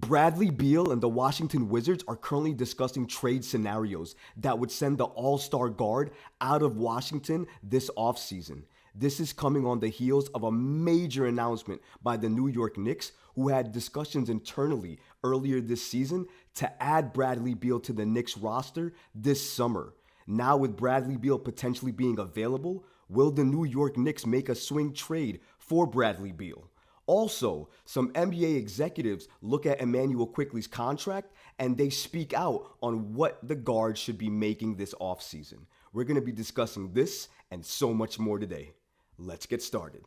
Bradley Beal and the Washington Wizards are currently discussing trade scenarios that would send the all-star guard out of Washington this offseason. This is coming on the heels of a major announcement by the New York Knicks, who had discussions internally earlier this season to add Bradley Beal to the Knicks roster this summer. Now with Bradley Beal potentially being available, will the New York Knicks make a swing trade for Bradley Beal? Also, some NBA executives look at Immanuel Quickley's contract and they speak out on what the guard should be making this offseason. We're going to be discussing this and so much more today. Let's get started.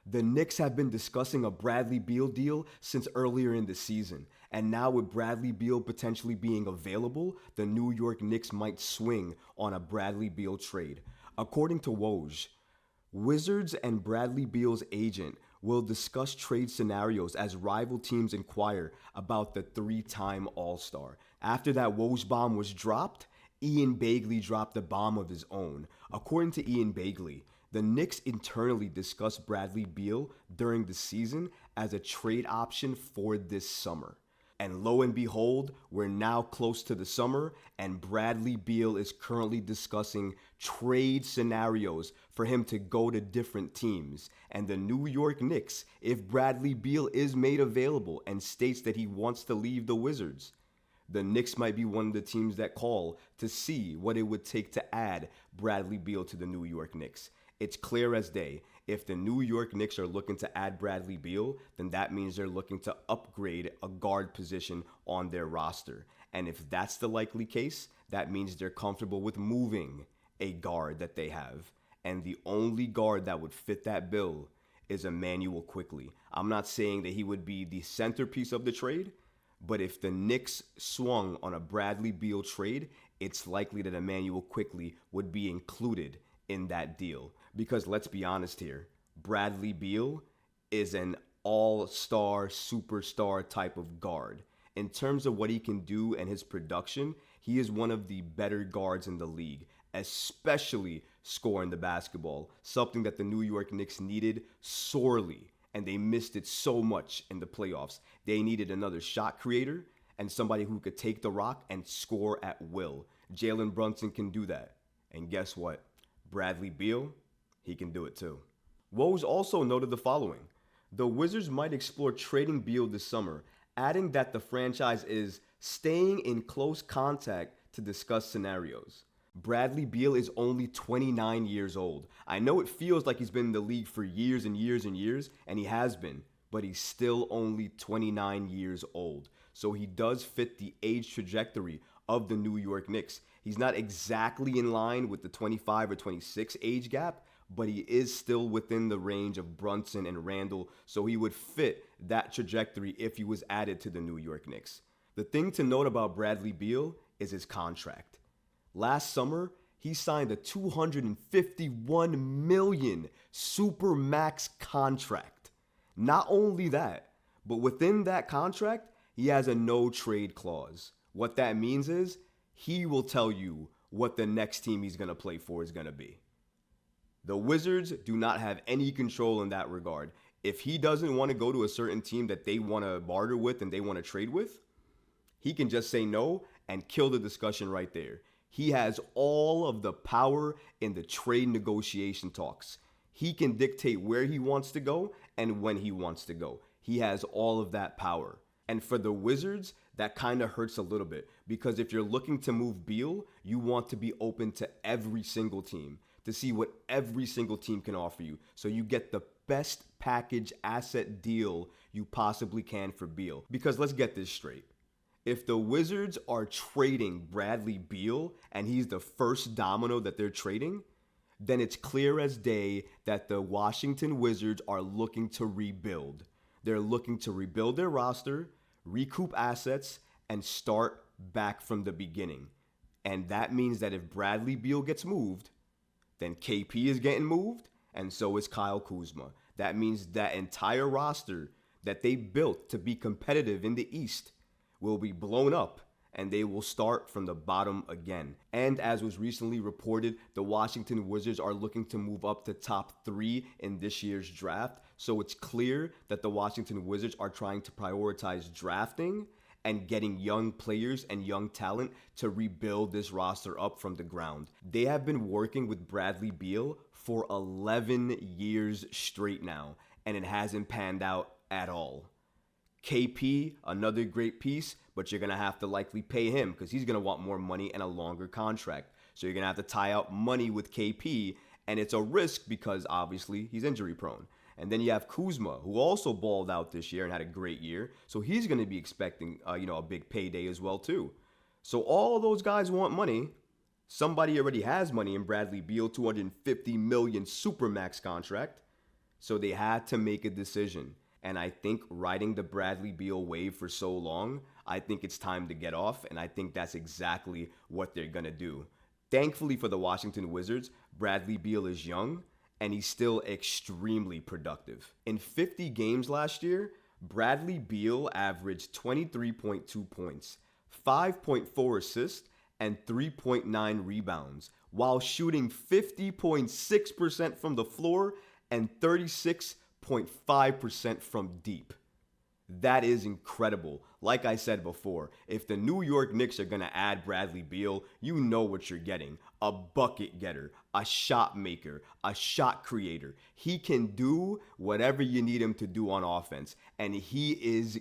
The Knicks have been discussing a Bradley Beal deal since earlier in the season, and now with Bradley Beal potentially being available, the New York Knicks might swing on a Bradley Beal trade. According to Woj, Wizards and Bradley Beal's agent will discuss trade scenarios as rival teams inquire about the three-time All-Star. After that Woj bomb was dropped, Ian Begley dropped a bomb of his own. According to Ian Begley, the Knicks internally discussed Bradley Beal during the season as a trade option for this summer. And lo and behold, we're now close to the summer, and Bradley Beal is currently discussing trade scenarios for him to go to different teams. And the New York Knicks, if Bradley Beal is made available and states that he wants to leave the Wizards, the Knicks might be one of the teams that call to see what it would take to add Bradley Beal to the New York Knicks. It's clear as day. If the New York Knicks are looking to add Bradley Beal, then that means they're looking to upgrade a guard position on their roster. And if that's the likely case, that means they're comfortable with moving a guard that they have. And the only guard that would fit that bill is Immanuel Quickley. I'm not saying that he would be the centerpiece of the trade, but if the Knicks swung on a Bradley Beal trade, it's likely that Immanuel Quickley would be included in that deal. Because let's be honest here, Bradley Beal is an all-star, superstar type of guard. In terms of what he can do and his production, he is one of the better guards in the league, especially scoring the basketball, something that the New York Knicks needed sorely, and they missed it so much in the playoffs. They needed another shot creator and somebody who could take the rock and score at will. Jalen Brunson can do that. And guess what? Bradley Beal, he can do it too. Woj also noted the following. The Wizards might explore trading Beal this summer, adding that the franchise is staying in close contact to discuss scenarios. Bradley Beal is only 29 years old. I know it feels like he's been in the league for years and years and years, and he has been, but he's still only 29 years old. So he does fit the age trajectory of the New York Knicks. He's not exactly in line with the 25 or 26 age gap, but he is still within the range of Brunson and Randall, so he would fit that trajectory if he was added to the New York Knicks. The thing to note about Bradley Beal is his contract. Last summer, he signed a $251 million Supermax contract. Not only that, but within that contract, he has a no-trade clause. What that means is he will tell you what the next team he's going to play for is going to be. The Wizards do not have any control in that regard. If he doesn't want to go to a certain team that they want to barter with and they want to trade with, he can just say no and kill the discussion right there. He has all of the power in the trade negotiation talks. He can dictate where he wants to go and when he wants to go. He has all of that power. And for the Wizards, that kind of hurts a little bit because if you're looking to move Beal, you want to be open to every single team to see what every single team can offer you. So you get the best package asset deal you possibly can for Beal. Because let's get this straight. If the Wizards are trading Bradley Beal and he's the first domino that they're trading, then it's clear as day that the Washington Wizards are looking to rebuild. They're looking to rebuild their roster, recoup assets, and start back from the beginning. And that means that if Bradley Beal gets moved, then KP is getting moved, and so is Kyle Kuzma. That means that entire roster that they built to be competitive in the East will be blown up, and they will start from the bottom again. And as was recently reported, the Washington Wizards are looking to move up to top 3 in this year's draft. So it's clear that the Washington Wizards are trying to prioritize drafting and getting young players and young talent to rebuild this roster up from the ground. They have been working with Bradley Beal for 11 years straight now, and it hasn't panned out at all. KP, another great piece, but you're going to have to likely pay him because he's going to want more money and a longer contract. So you're going to have to tie up money with KP, and it's a risk because obviously he's injury prone. And then you have Kuzma, who also balled out this year and had a great year. So he's going to be expecting, a big payday as well too. So all of those guys want money. Somebody already has money in Bradley Beal, $250 million supermax contract. So they had to make a decision. And I think riding the Bradley Beal wave for so long, I think it's time to get off. And I think that's exactly what they're going to do. Thankfully for the Washington Wizards, Bradley Beal is young and he's still extremely productive. In 50 games last year, Bradley Beal averaged 23.2 points, 5.4 assists, and 3.9 rebounds, while shooting 50.6% from the floor and 36.5% from deep. That is incredible. Like I said before, if the New York Knicks are going to add Bradley Beal, you know what you're getting. A bucket getter, a shot maker, a shot creator. He can do whatever you need him to do on offense, and he is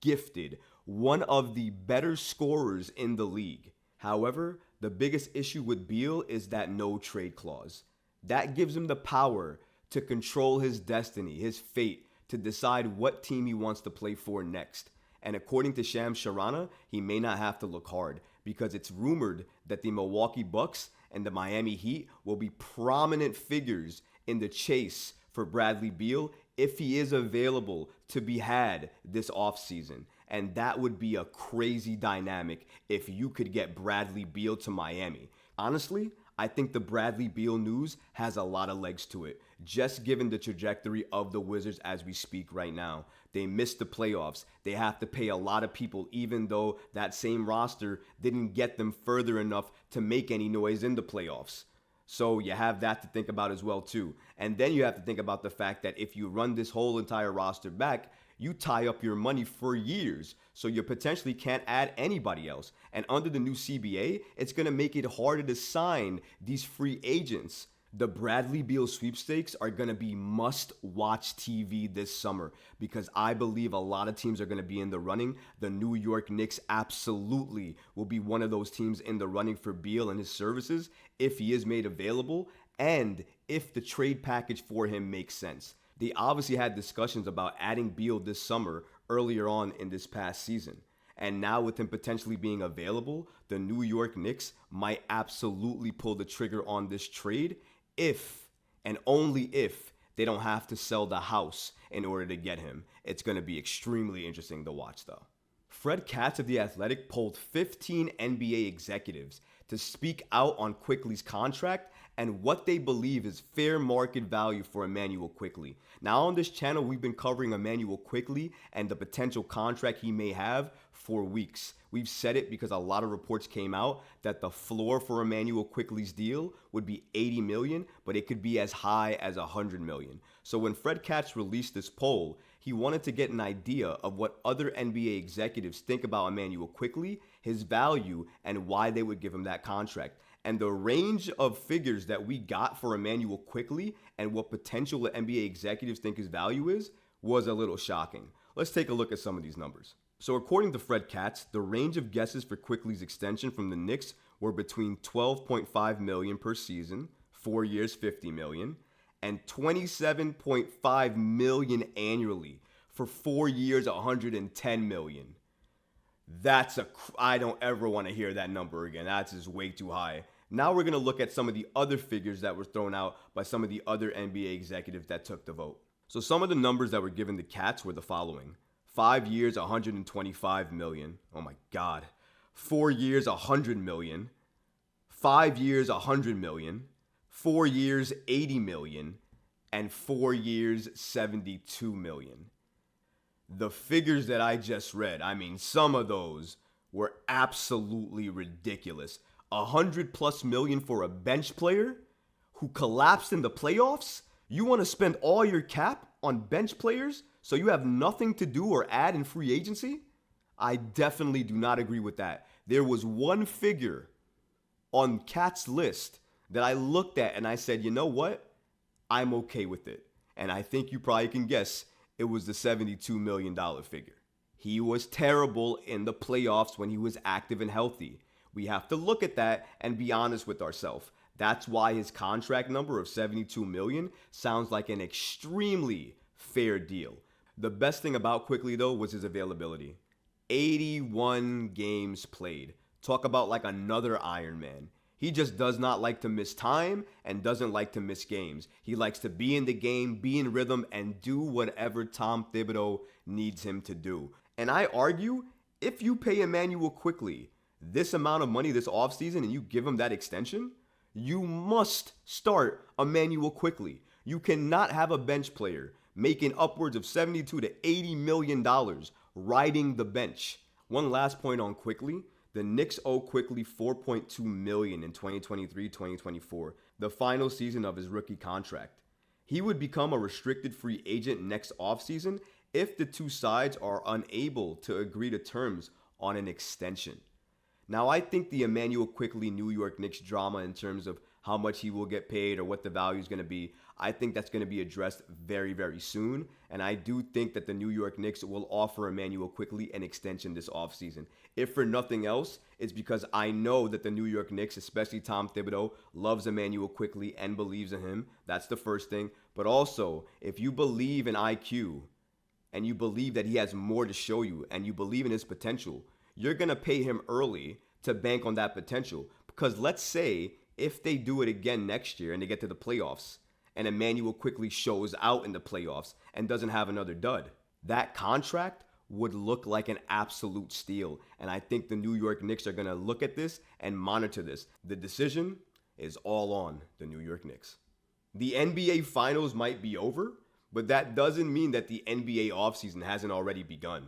gifted. One of the better scorers in the league. However, the biggest issue with Beal is that no trade clause. That gives him the power to control his destiny, his fate, to decide what team he wants to play for next. And according to Shams Charania, he may not have to look hard because it's rumored that the Milwaukee Bucks and the Miami Heat will be prominent figures in the chase for Bradley Beal if he is available to be had this offseason. And that would be a crazy dynamic if you could get Bradley Beal to Miami. Honestly, I think the Bradley Beal news has a lot of legs to it, just given the trajectory of the Wizards as we speak right now. They missed the playoffs. They have to pay a lot of people, even though that same roster didn't get them further enough to make any noise in the playoffs. So you have that to think about as well too. And then you have to think about the fact that if you run this whole entire roster back, you tie up your money for years, so you potentially can't add anybody else. And under the new CBA, it's going to make it harder to sign these free agents. The Bradley Beal sweepstakes are going to be must-watch TV this summer because I believe a lot of teams are going to be in the running. The New York Knicks absolutely will be one of those teams in the running for Beal and his services if he is made available and if the trade package for him makes sense. They obviously had discussions about adding Beal this summer earlier on in this past season. And now with him potentially being available, the New York Knicks might absolutely pull the trigger on this trade if and only if they don't have to sell the house in order to get him. It's going to be extremely interesting to watch though. Fred Katz of The Athletic polled 15 NBA executives to speak out on Quickley's contract and what they believe is fair market value for Immanuel Quickley. Now on this channel, we've been covering Immanuel Quickley and the potential contract he may have for weeks. We've said it because a lot of reports came out that the floor for Immanuel Quickley's deal would be $80 million, but it could be as high as $100 million. So when Fred Katz released this poll, he wanted to get an idea of what other NBA executives think about Immanuel Quickley, his value, and why they would give him that contract. And the range of figures that we got for Immanuel Quickley and what potential NBA executives think his value is was a little shocking. Let's take a look at some of these numbers. So according to Fred Katz, the range of guesses for Quickley's extension from the Knicks were between $12.5 million per season, 4 years, $50 million, and $27.5 million annually for 4 years, $110 million. I don't ever want to hear that number again. That's just way too high. Now we're going to look at some of the other figures that were thrown out by some of the other NBA executives that took the vote. So some of the numbers that were given to Katz were the following. 5 years, $125 million. Oh my God. 4 years, $100 million. 5 years, $100 million. 4 years, $80 million. And 4 years, $72 million. The figures that I just read, I mean, some of those were absolutely ridiculous. 100+ million for a bench player who collapsed in the playoffs? You want to spend all your cap on bench players so you have nothing to do or add in free agency? I definitely do not agree with that. There was one figure on Cat's list that I looked at and I said, you know what? I'm okay with it. And I think you probably can guess it was the $72 million figure. He was terrible in the playoffs when he was active and healthy. We have to look at that and be honest with ourselves. That's why his contract number of $72 million sounds like an extremely fair deal. The best thing about Quickley, though, was his availability. 81 games played. Talk about like another Iron Man. He just does not like to miss time and doesn't like to miss games. He likes to be in the game, be in rhythm, and do whatever Tom Thibodeau needs him to do. And I argue, if you pay Immanuel Quickley this amount of money this offseason and you give him that extension, you must start Immanuel Quickley. You cannot have a bench player making upwards of $72 to $80 million riding the bench. One last point on Quickley. The Knicks owe Quickley $4.2 million in 2023-2024, the final season of his rookie contract. He would become a restricted free agent next offseason if the two sides are unable to agree to terms on an extension. Now, I think the Immanuel Quickley New York Knicks drama in terms of how much he will get paid or what the value is going to be, I think that's going to be addressed very, very soon. And I do think that the New York Knicks will offer Immanuel Quickley an extension this offseason. If for nothing else, it's because I know that the New York Knicks, especially Tom Thibodeau, loves Immanuel Quickley and believes in him. That's the first thing. But also, if you believe in IQ and you believe that he has more to show you and you believe in his potential, you're going to pay him early to bank on that potential. Because let's say if they do it again next year and they get to the playoffs and Immanuel Quickley shows out in the playoffs and doesn't have another dud, that contract would look like an absolute steal. And I think the New York Knicks are going to look at this and monitor this. The decision is all on the New York Knicks. The NBA Finals might be over, but that doesn't mean that the NBA offseason hasn't already begun.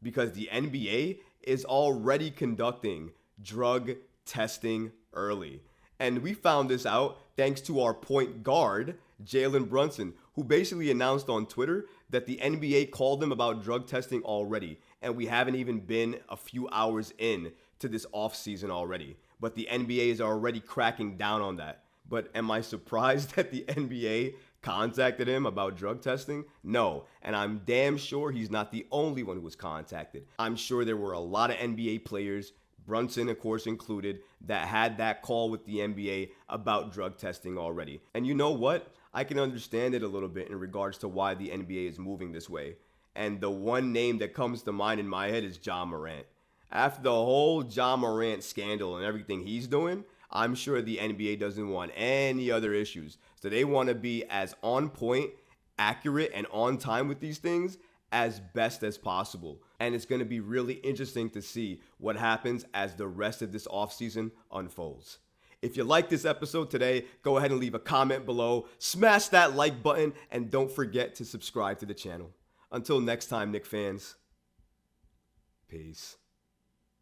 Because the NBA is already conducting drug testing early. And we found this out thanks to our point guard, Jalen Brunson, who basically announced on Twitter that the NBA called them about drug testing already. And we haven't even been a few hours in to this offseason already. But the NBA is already cracking down on that. But am I surprised that the NBA contacted him about drug testing? No. And I'm damn sure he's not the only one who was contacted. I'm sure there were a lot of NBA players, Brunson, of course, included, that had that call with the NBA about drug testing already. And you know what? I can understand it a little bit in regards to why the NBA is moving this way. And the one name that comes to mind in my head is Ja Morant. After the whole Ja Morant scandal and everything he's doing, I'm sure the NBA doesn't want any other issues. So they want to be as on point, accurate, and on time with these things as best as possible. And it's going to be really interesting to see what happens as the rest of this offseason unfolds. If you like this episode today, go ahead and leave a comment below, smash that like button, and don't forget to subscribe to the channel. Until next time, Knicks fans, peace.